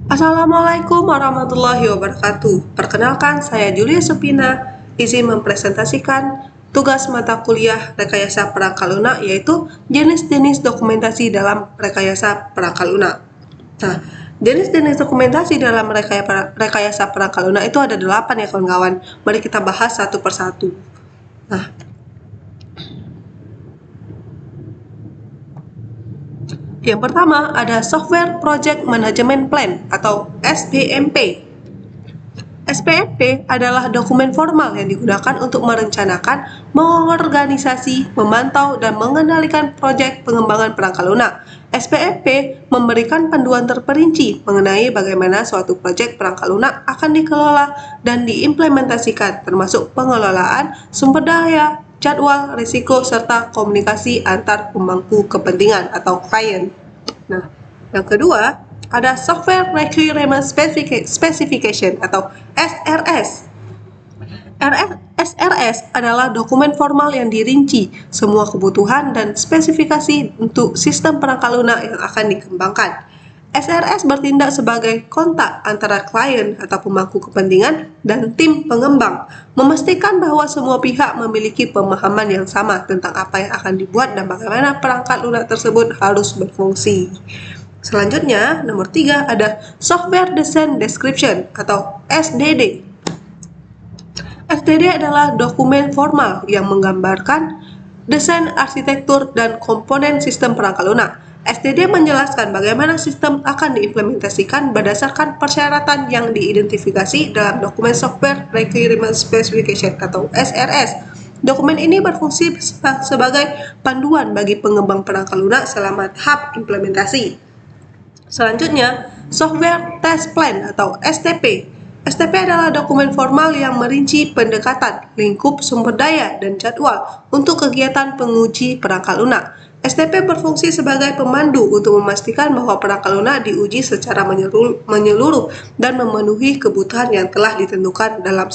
Assalamualaikum warahmatullahi wabarakatuh. Perkenalkan, saya Julia Supina. Izin mempresentasikan tugas mata kuliah rekayasa perangkat lunak, yaitu jenis-jenis dokumentasi dalam rekayasa perangkat lunak. Nah, jenis-jenis dokumentasi dalam rekayasa perangkat lunak itu ada 8 ya kawan-kawan. Mari kita bahas satu persatu. Nah, yang pertama ada Software Project Management Plan atau SPMP. SPMP adalah dokumen formal yang digunakan untuk merencanakan, mengorganisasi, memantau, dan mengendalikan proyek pengembangan perangkat lunak. SPMP memberikan panduan terperinci mengenai bagaimana suatu proyek perangkat lunak akan dikelola dan diimplementasikan, termasuk pengelolaan sumber daya, jadwal, risiko, serta komunikasi antar pemangku kepentingan atau klien. Nah, yang kedua, ada Software Requirement Specification atau SRS. SRS adalah dokumen formal yang dirinci semua kebutuhan dan spesifikasi untuk sistem perangkat lunak yang akan dikembangkan. SRS bertindak sebagai kontak antara klien atau pemangku kepentingan dan tim pengembang, memastikan bahwa semua pihak memiliki pemahaman yang sama tentang apa yang akan dibuat dan bagaimana perangkat lunak tersebut harus berfungsi. Selanjutnya, nomor 3 ada Software Design Description atau SDD. SDD adalah dokumen formal yang menggambarkan desain arsitektur dan komponen sistem perangkat lunak. SDD menjelaskan bagaimana sistem akan diimplementasikan berdasarkan persyaratan yang diidentifikasi dalam dokumen Software Requirement Specification atau SRS. Dokumen ini berfungsi sebagai panduan bagi pengembang perangkat lunak selama tahap implementasi. Selanjutnya, Software Test Plan atau STP. STP adalah dokumen formal yang merinci pendekatan, lingkup sumber daya, dan jadwal untuk kegiatan penguji perangkat lunak. STP berfungsi sebagai pemandu untuk memastikan bahwa perangkat lunak diuji secara menyeluruh dan memenuhi kebutuhan yang telah ditentukan dalam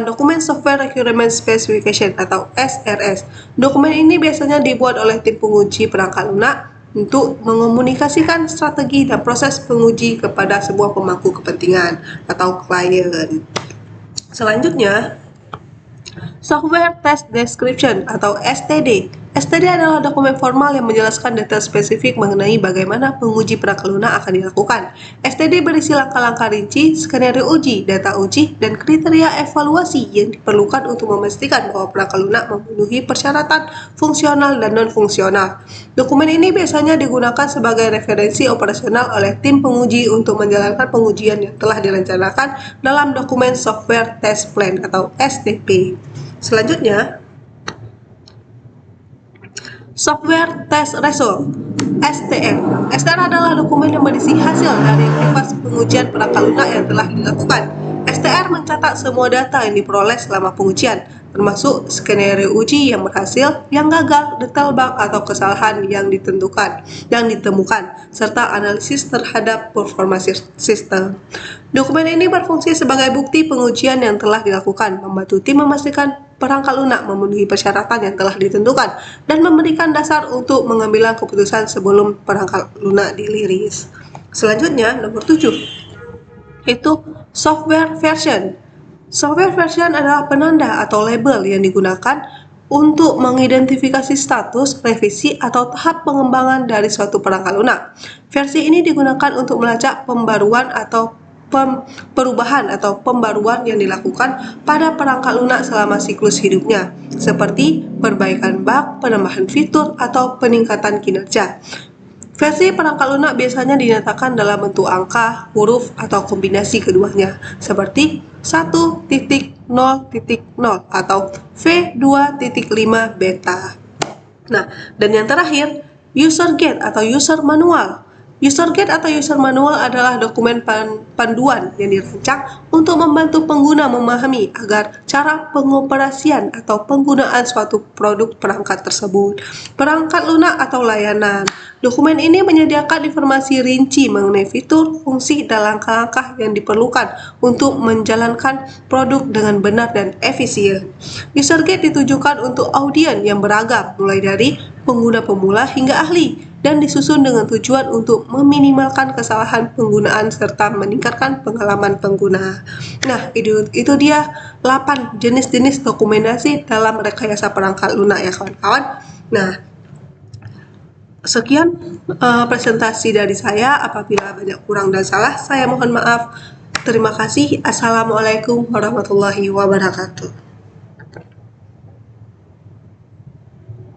dokumen Software Requirement Specification atau SRS. Dokumen ini biasanya dibuat oleh tim penguji perangkat lunak untuk mengomunikasikan strategi dan proses penguji kepada sebuah pemangku kepentingan atau klien. Selanjutnya, Software Test Description atau STD. STD adalah dokumen formal yang menjelaskan detail spesifik mengenai bagaimana penguji perangkat lunak akan dilakukan. STD berisi langkah-langkah rinci, skenario uji, data uji, dan kriteria evaluasi yang diperlukan untuk memastikan bahwa perangkat lunak memenuhi persyaratan fungsional dan non-fungsional. Dokumen ini biasanya digunakan sebagai referensi operasional oleh tim penguji untuk menjalankan pengujian yang telah direncanakan dalam dokumen Software Test Plan atau SDP. Selanjutnya, Software Test Result (STR). STR adalah dokumen yang berisi hasil dari proses pengujian perangkat lunak yang telah dilakukan. STR mencatat semua data yang diperoleh selama pengujian, termasuk skenario uji yang berhasil, yang gagal, detail bug atau kesalahan yang ditemukan, serta analisis terhadap performa sistem. Dokumen ini berfungsi sebagai bukti pengujian yang telah dilakukan, membantu tim memastikan perangkat lunak memenuhi persyaratan yang telah ditentukan, dan memberikan dasar untuk mengambil keputusan sebelum perangkat lunak dirilis. Selanjutnya, nomor 7, itu software version. Software version adalah penanda atau label yang digunakan untuk mengidentifikasi status, revisi, atau tahap pengembangan dari suatu perangkat lunak. Versi ini digunakan untuk melacak pembaruan atau perubahan atau pembaruan yang dilakukan pada perangkat lunak selama siklus hidupnya, seperti perbaikan bug, penambahan fitur, atau peningkatan kinerja. Versi perangkat lunak biasanya dinyatakan dalam bentuk angka, huruf, atau kombinasi keduanya, seperti 1.0.0 atau V2.5 beta. Nah, dan yang terakhir, user guide atau user manual. User guide atau user manual adalah dokumen panduan yang dirancang untuk membantu pengguna memahami agar cara pengoperasian atau penggunaan suatu produk perangkat tersebut, perangkat lunak atau layanan. Dokumen ini menyediakan informasi rinci mengenai fitur, fungsi, dan langkah-langkah yang diperlukan untuk menjalankan produk dengan benar dan efisien. User Guide ditujukan untuk audiens yang beragam, mulai dari pengguna pemula hingga ahli, dan disusun dengan tujuan untuk meminimalkan kesalahan penggunaan serta meningkatkan pengalaman pengguna. Nah, itu dia 8 jenis-jenis dokumentasi dalam rekayasa perangkat lunak ya kawan-kawan. Nah, sekian presentasi dari saya. Apabila banyak kurang dan salah, saya mohon maaf. Terima kasih. Assalamualaikum warahmatullahi wabarakatuh.